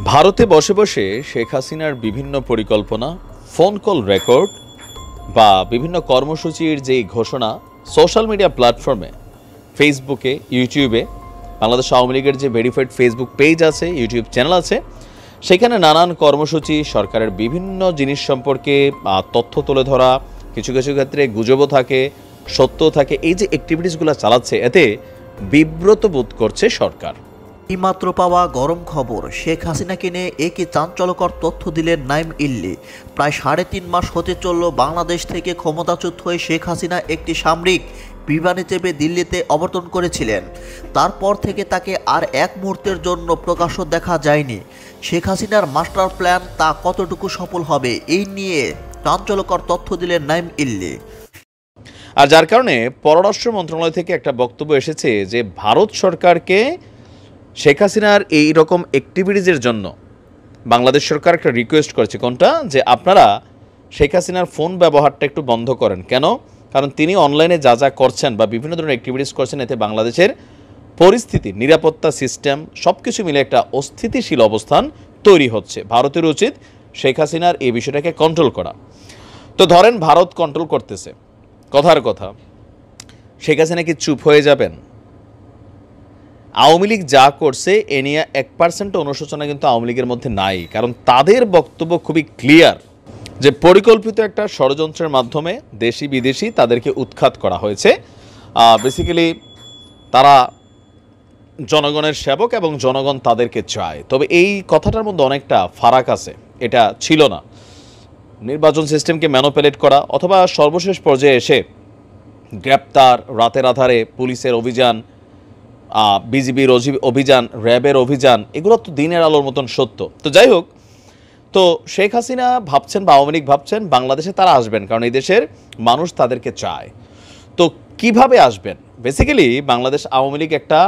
ভারতে বসে বসে শেখ হাসিনার বিভিন্ন পরিকল্পনা, ফোন কল রেকর্ড বা বিভিন্ন কর্মসূচির যে ঘোষণা সোশ্যাল মিডিয়া প্ল্যাটফর্মে, ফেসবুকে, ইউটিউবে, বাংলাদেশ আওয়ামী লীগের যে ভেরিফাইড ফেসবুক পেজ আছে, ইউটিউব চ্যানেল আছে, সেখানে নানান কর্মসূচি, সরকারের বিভিন্ন জিনিস সম্পর্কে তথ্য তুলে ধরা, কিছু কিছু ক্ষেত্রে গুজবও থাকে, সত্যও থাকে। এই যে অ্যাক্টিভিটিসগুলো চালাচ্ছে, এতে বিব্রত বোধ করছে সরকার। এইমাত্র পাওয়া গরম খবর, শেখ হাসিনাকে নিয়ে একই চাঞ্চল্যকর তথ্য দিলেন নাঈম ইল্লি। প্রায় 3.5 মাস হতে চলল বাংলাদেশ থেকে ক্ষমতাচ্যুত হয়ে শেখ হাসিনা একটি সামরিক বিমানে চেপে দিল্লিতে অবতরণ করেছিলেন। তারপর থেকে তাকে আর এক মুহূর্তের জন্য প্রকাশ্য দেখা যায়নি। শেখ হাসিনার মাস্টার প্ল্যান তা কতটুকু সফল হবে, এই নিয়ে চাঞ্চল্যকর তথ্য দিলেন নাঈম ইল্লি। আর যার কারণে পররাষ্ট্র মন্ত্রণালয় থেকে একটা বক্তব্য এসেছে যে ভারত সরকারকে শেখ হাসিনার এই রকম অ্যাক্টিভিটিজের জন্য বাংলাদেশ সরকার একটা রিকোয়েস্ট করেছে। কোনটা? যে আপনারা শেখ হাসিনার ফোন ব্যবহারটা একটু বন্ধ করেন। কেন? কারণ তিনি অনলাইনে যা যা করছেন বা বিভিন্ন ধরনের অ্যাক্টিভিটিস করছেন, এতে বাংলাদেশের পরিস্থিতি, নিরাপত্তা সিস্টেম সব কিছু মিলে একটা অস্থিতিশীল অবস্থান তৈরি হচ্ছে। ভারতের উচিত শেখ হাসিনার এই বিষয়টাকে কন্ট্রোল করা। তো ধরেন ভারত কন্ট্রোল করতেছে, কথার কথা, শেখ হাসিনা কি চুপ হয়ে যাবেন? আওয়ামী লীগ যা করছে এ নিয়ে 1% অনুশোচনা কিন্তু আওয়ামী লীগের মধ্যে নাই। কারণ তাদের বক্তব্য খুবই ক্লিয়ার যে পরিকল্পিত একটা ষড়যন্ত্রের মাধ্যমে দেশি বিদেশি তাদেরকে উৎখাত করা হয়েছে। বেসিক্যালি তারা জনগণের সেবক এবং জনগণ তাদেরকে চায়। তবে এই কথাটার মধ্যে অনেকটা ফারাক আছে। এটা ছিল না নির্বাচন সিস্টেমকে ম্যানিপুলেট করা, অথবা সর্বশেষ পর্যায়ে এসে গ্রেপ্তার, রাতের আধারে পুলিশের অভিযান, বিজিবির অভিযান, র্যাবের অভিযান, এগুলো তো দিনের আলোর মতন সত্য। তো যাই হোক, তো শেখ হাসিনা ভাবছেন বা আওয়ামী লীগ ভাবছেন বাংলাদেশে তারা আসবেন, কারণ এই দেশের মানুষ তাদেরকে চায়। তো কিভাবে আসবেন? বেসিক্যালি বাংলাদেশ আওয়ামী লীগ একটা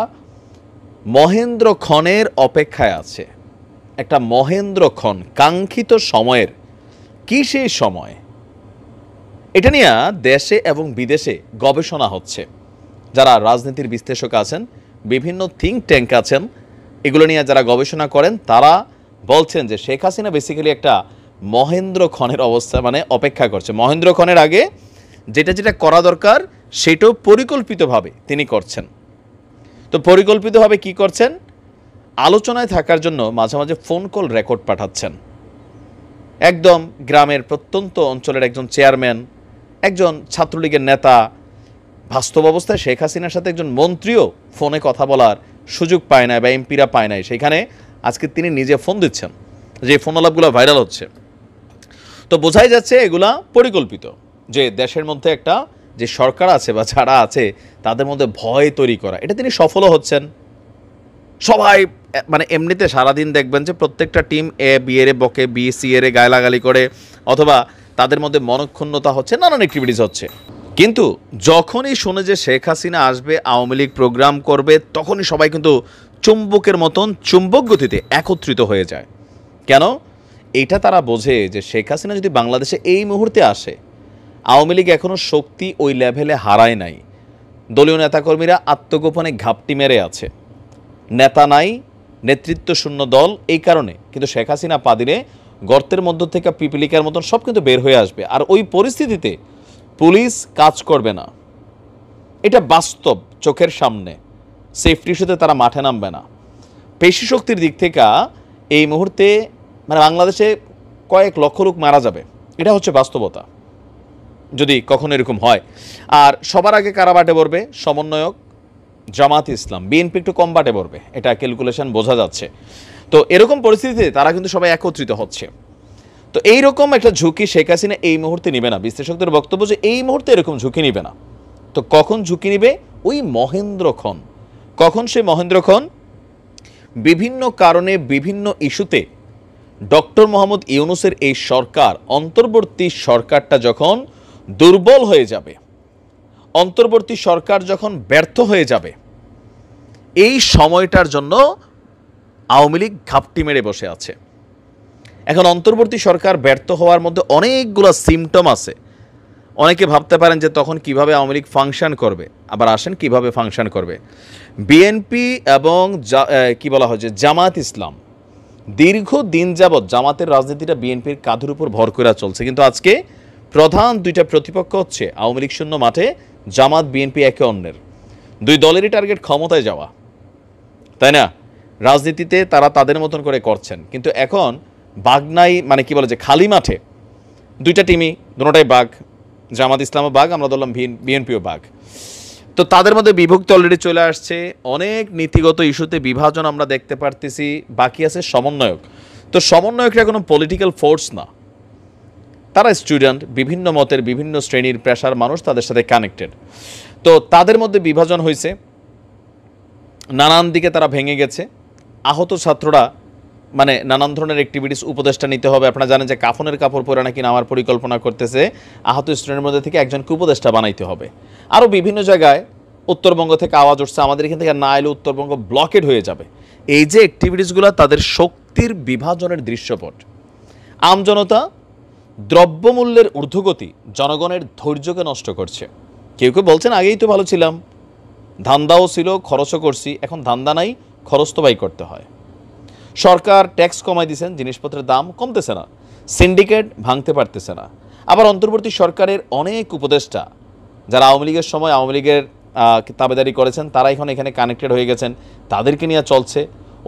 মহেন্দ্র ক্ষণের অপেক্ষায় আছে। একটা মহেন্দ্র ক্ষণ, কাঙ্ক্ষিত সময়ের। কি সেই সময়? এটা নিয়ে দেশে এবং বিদেশে গবেষণা হচ্ছে। যারা রাজনীতির বিশ্লেষক আছেন, বিভিন্ন থিঙ্ক ট্যাঙ্ক আছেন, এগুলো নিয়ে যারা গবেষণা করেন, তারা বলছেন যে শেখ হাসিনা বেসিক্যালি একটা মহেন্দ্র ক্ষণের অবস্থা, মানে অপেক্ষা করছে। মহেন্দ্র ক্ষণের আগে যেটা যেটা করা দরকার সেটাও পরিকল্পিতভাবে তিনি করছেন। তো পরিকল্পিতভাবে কি করছেন? আলোচনায় থাকার জন্য মাঝে মাঝে ফোন কল রেকর্ড পাঠাচ্ছেন। একদম গ্রামের প্রত্যন্ত অঞ্চলের একজন চেয়ারম্যান, একজন ছাত্রলীগের নেতা, বাস্তব অবস্থায় শেখ হাসিনার সাথে একজন মন্ত্রীও ফোনে কথা বলার সুযোগ পায় না বা এমপিরা পায় নাই, সেখানে আজকে তিনি নিজে ফোন দিচ্ছেন, যে ফোন আলাপগুলো ভাইরাল হচ্ছে। তো বোঝাই যাচ্ছে এগুলা পরিকল্পিত, যে দেশের মধ্যে একটা যে সরকার আছে বা যারা আছে তাদের মধ্যে ভয় তৈরি করা। এটা তিনি সফলও হচ্ছেন। সবাই মানে এমনিতে সারাদিন দেখবেন যে প্রত্যেকটা টিম এ বি এর বকে, বি সি এর গায়লাগালি করে, অথবা তাদের মধ্যে মনক্ষুণ্ণতা হচ্ছে, নানান অ্যাক্টিভিটিস হচ্ছে। কিন্তু যখনই শুনে যে শেখ হাসিনা আসবে, আওয়ামী লীগ প্রোগ্রাম করবে, তখনই সবাই কিন্তু চুম্বকের মতন চুম্বক গতিতে একত্রিত হয়ে যায়। কেন? এইটা তারা বোঝে যে শেখ হাসিনা যদি বাংলাদেশে এই মুহূর্তে আসে, আওয়ামী লীগ এখনও শক্তি ওই লেভেলে হারায় নাই। দলীয় নেতাকর্মীরা আত্মগোপনে ঘাপটি মেরে আছে, নেতা নাই, নেতৃত্ব শূন্য দল। এই কারণে কিন্তু শেখ হাসিনা পা দিলে গর্তের মধ্য থেকে পিপিলিকার মতন সব কিন্তু বের হয়ে আসবে। আর ওই পরিস্থিতিতে পুলিশ কাজ করবে না, এটা বাস্তব, চোখের সামনে। সেফটি ইস্যুতে তারা মাঠে নামবে না। পেশি শক্তির দিক থেকে এই মুহূর্তে মানে বাংলাদেশে কয়েক লক্ষ লোক মারা যাবে, এটা হচ্ছে বাস্তবতা যদি কখনো এরকম হয়। আর সবার আগে কারা বাটে পড়বে? সমন্বয়ক জামাত ইসলাম, বিএনপি একটু কম বাটে পড়বে, এটা ক্যালকুলেশন বোঝা যাচ্ছে। তো এরকম পরিস্থিতিতে তারা কিন্তু সবাই একত্রিত হচ্ছে। তো এইরকম একটা ঝুঁকি শেখ হাসিনা এই মুহূর্তে নিবে না। বিশ্লেষকদের বক্তব্য যে এই মুহূর্তে এরকম ঝুঁকি নিবে না। তো কখন ঝুঁকি নিবে? ওই মহেন্দ্রক্ষণ। কখন সেই মহেন্দ্রক্ষণ? বিভিন্ন কারণে, বিভিন্ন ইস্যুতে ডক্টর মোহাম্মদ ইউনূসের এই সরকার, অন্তর্বর্তী সরকারটা যখন দুর্বল হয়ে যাবে, অন্তর্বর্তী সরকার যখন ব্যর্থ হয়ে যাবে, এই সময়টার জন্য আওয়ামী লীগ ঘাপটি মেরে বসে আছে। এখন অন্তর্বর্তী সরকার ব্যর্থ হওয়ার মধ্যে অনেকগুলো সিমটম আছে। অনেকে ভাবতে পারেন যে তখন কিভাবে আওয়ামী লীগ ফাংশন করবে। আবার আসেন কিভাবে ফাংশন করবে। বিএনপি এবং কি বলা হয় যে জামাত ইসলাম, দীর্ঘ দিন যাবৎ জামাতের রাজনীতিটা বিএনপির কাঁধের উপর ভর করে চলছে, কিন্তু আজকে প্রধান দুইটা প্রতিপক্ষ হচ্ছে আওয়ামী লীগ শূন্য মাঠে, জামাত বিএনপি একে অন্যের, দুই দলেরই টার্গেট ক্ষমতায় যাওয়া, তাই না? রাজনীতিতে তারা তাদের মতন করে করছেন, কিন্তু এখন বাগনাই মানে কি বলে যে খালি মাঠে দুইটা টিমই, দুটোটাই বাঘ, জামাত ইসলামও বাঘ, আমরা বললাম বিএনপিও বাঘ। তো তাদের মধ্যে বিভক্তি অলরেডি চলে আসছে, অনেক নীতিগত ইস্যুতে বিভাজন আমরা দেখতে পারতেছি, বাকি আছে সমন্বয়ক। তো সমন্বয়করা কোনো পলিটিক্যাল ফোর্স না, তারা স্টুডেন্ট, বিভিন্ন মতের বিভিন্ন শ্রেণীর পেশার মানুষ, তাদের সাথে কানেক্টেড। তো তাদের মধ্যে বিভাজন হয়েছে, নানান দিকে তারা ভেঙে গেছে। আহত ছাত্ররা মানে নানান ধরনের অ্যাক্টিভিটিস উপদেষ্টা নিতে হবে। আপনারা জানেন যে কাফনের কাপড় পরে নাকি নামার পরিকল্পনা করতেছে, আহত স্টুডেন্টের মধ্যে থেকে একজনকে উপদেষ্টা বানাইতে হবে। আরও বিভিন্ন জায়গায় উত্তরবঙ্গ থেকে আওয়াজ উঠছে, আমাদের এখান থেকে না এলে উত্তরবঙ্গ ব্লকেড হয়ে যাবে। এই যে অ্যাক্টিভিটিসগুলো তাদের শক্তির বিভাজনের দৃশ্যপট। আমজনতা, দ্রব্যমূল্যের ঊর্ধ্বগতি জনগণের ধৈর্যকে নষ্ট করছে। কেউ কেউ বলছেন আগেই তো ভালো ছিলাম, ধান্দাও ছিল, খরচও করছি, এখন ধান্দা নাই, খরচ তো বাই করতে হয়। সরকার ট্যাক্স কমাই দিয়েছেন, জিনিসপত্রের দাম কমতেছে না, সিন্ডিকেট ভাঙতে পারতেছে না। আবার অন্তর্বর্তী সরকারের অনেক উপদেষ্টা যারা আওয়ামী লীগের সময় আওয়ামী লীগের তাবেদারি করেছেন, তারা এখন এখানে কানেক্টেড হয়ে গেছেন, তাদেরকে নিয়ে চলছে।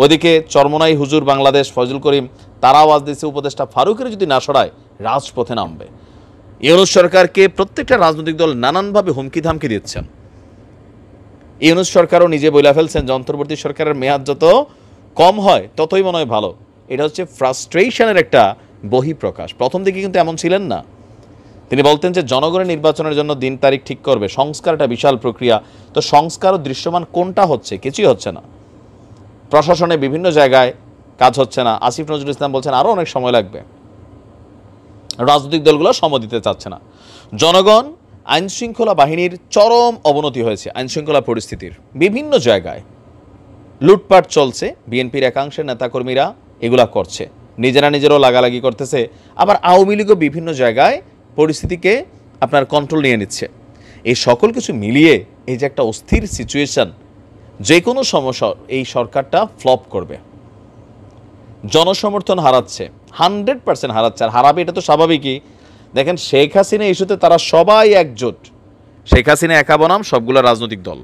ওদিকে চরমনাই হুজুর বাংলাদেশ ফজল করিম, তারা আওয়াজ দিচ্ছে উপদেষ্টা ফারুকের যদি না সরায় রাজপথে নামবে। ইউনূস সরকারকে প্রত্যেকটা রাজনৈতিক দল নানানভাবে হুমকি ধামকি দিচ্ছেন। ইউনূস সরকারও নিজে বলে ফেলছেন যে অন্তর্বর্তী সরকারের মেয়াদ যত কম হয় ততই মনে হয় ভালো। এটা হচ্ছে ফ্রাস্ট্রেশনের একটা বহিঃপ্রকাশ। প্রথম দিকে কিন্তু এমন ছিলেন না। তিনি বলতেন যে জনগণের নির্বাচনের জন্য দিন তারিখ ঠিক করবে, সংস্কারটা বিশাল প্রক্রিয়া। তো সংস্কার ও দৃশ্যমান কোনটা হচ্ছে? কিছুই হচ্ছে না। প্রশাসনে বিভিন্ন জায়গায় কাজ হচ্ছে না। আসিফ নজরুল ইসলাম বলছেন আরও অনেক সময় লাগবে। রাজনৈতিক দলগুলো সময় দিতে চাচ্ছে না। জনগণ, আইনশৃঙ্খলা বাহিনীর চরম অবনতি হয়েছে, আইনশৃঙ্খলা পরিস্থিতির বিভিন্ন জায়গায় লুটপাট চলছে। বিএনপির একাংশের নেতাকর্মীরা এগুলা করছে, নিজেরাও লাগালাগি করতেছে। আবার আওয়ামী লীগও বিভিন্ন জায়গায় পরিস্থিতিকে আপনার কন্ট্রোল নিয়ে নিচ্ছে। এই সকল কিছু মিলিয়ে এই যে একটা অস্থির সিচুয়েশন, যে কোনো সমস্যা এই সরকারটা ফ্লপ করবে। জনসমর্থন হারাচ্ছে, 100% হারাচ্ছে, আর হারাবে এটা তো স্বাভাবিকই। দেখেন শেখ হাসিনা ইস্যুতে তারা সবাই একজোট, শেখ হাসিনা একা বনাম সবগুলো রাজনৈতিক দল।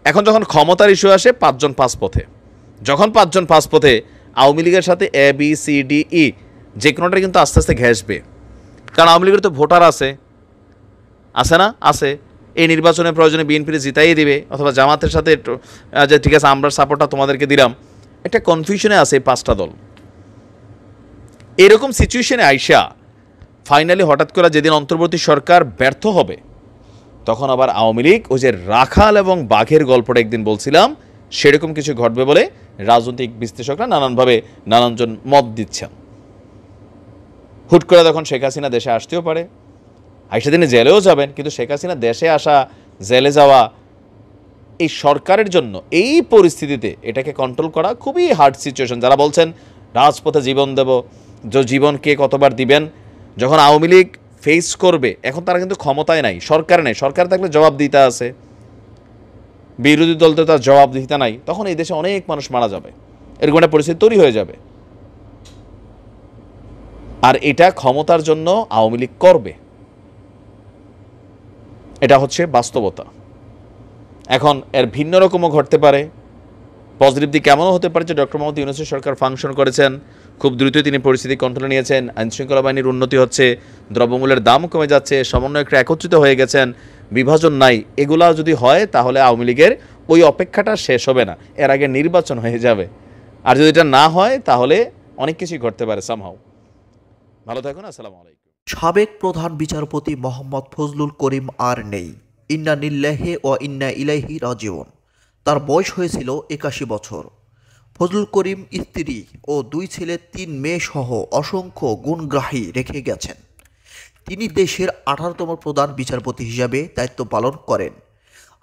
এখন যখন ক্ষমতার ইস্যু আসে 5 জন 5 পথে, যখন 5 জন 5 পথে আওয়ামী লীগের সাথে ABCDE যে কোনোটা কিন্তু আস্তে আস্তে ঘেঁষবে। কারণ আওয়ামী লীগের তো ভোটার আছে না? আছে। এই নির্বাচনের প্রয়োজনে বিএনপির জিতাইয়ে দিবে, অথবা জামাতের সাথে যে ঠিক আছে আমরা সাপোর্টটা তোমাদেরকে দিলাম। একটা কনফিউশনে আছে 5টা দল। এরকম সিচুয়েশনে আইসা ফাইনালি হঠাৎ করে যেদিন অন্তর্বর্তী সরকার ব্যর্থ হবে, তখন আবার আওয়ামী লীগ ওই যে রাখাল এবং বাঘের গল্পটা একদিন বলছিলাম, সেরকম কিছু ঘটবে বলে রাজনৈতিক বিশ্লেষকরা নানানভাবে নানানজন মত দিচ্ছেন। হুট করে তখন শেখ হাসিনা দেশে আসতেও পারে, আইসা দিনে জেলেও যাবেন। কিন্তু শেখ হাসিনা দেশে আসা, জেলে যাওয়া এই সরকারের জন্য এই পরিস্থিতিতে এটাকে কন্ট্রোল করা খুবই হার্ড সিচুয়েশন। যারা বলছেন রাজপথে জীবন দেব, যে জীবন কে কতবার দিবেন, যখন আওয়ামী লীগ ফেস করবে, এখন তারা কিন্তু ক্ষমতায় নাই, সরকার নেই। সরকার থাকলে জবাব দিতে আছে, বিরোধী দল তো তার জবাব দিতে নাই। তখন এই দেশে অনেক মানুষ মারা যাবে, এরকম একটা পরিস্থিতি তৈরি হয়ে যাবে। আর এটা ক্ষমতার জন্য আওয়ামী লীগ করবে, এটা হচ্ছে বাস্তবতা। এখন এর ভিন্ন রকমও ঘটতে পারে। পজিটিভ দিক এমনও হতে পারে যে ডক্টর মোহাম্মদ ইউনূসের সরকার ফাংশন করেছেন, খুব দ্রুতই তিনি পরিস্থিতি কন্ট্রোলে নিয়েছেন, আইনশৃঙ্খলা বাহিনীর উন্নতি হচ্ছে, দ্রব্যমূল্যের দাম কমে যাচ্ছে, সমন্বয়করা একত্রিত হয়ে গেছেন, বিভাজন নাই। এগুলা যদি হয় তাহলে আওয়ামী লীগের ওই অপেক্ষাটা শেষ হবে না, এর আগে নির্বাচন হয়ে যাবে। আর যদি এটা না হয় তাহলে অনেক কিছুই ঘটতে পারে সামহাউ। ভালো থাকুন, আসসালামু আলাইকুম। সাবেক প্রধান বিচারপতি মোহাম্মদ ফজলুল করিম আর নেই। ইন্না লিল্লাহি ওয়া ইন্না ইলাইহি রাজিউন। তার বয়স হয়েছিল 81 বছর। ফজলুল করিম স্ত্রী ও 2 ছেলে 3 মেয়ে সহ অসংখ্য গুণগ্রাহী রেখে গেছেন। তিনি দেশের 18তম প্রধান বিচারপতি হিসাবে দায়িত্ব পালন করেন।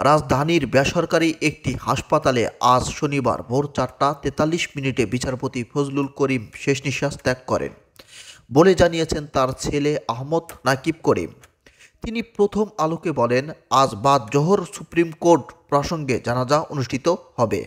রাজধানীর বেসরকারি একটি হাসপাতালে আজ শনিবার ভোর 4:43 বিচারপতি ফজলুল করিম শেষ নিঃশ্বাস ত্যাগ করেন বলে জানিয়েছেন তার ছেলে আহমদ নাকিব করিম। তিনি প্রথম আলোকে বলেন, আজ বাদ জোহর সুপ্রিম কোর্ট প্রসঙ্গে জানাজা অনুষ্ঠিত হবে।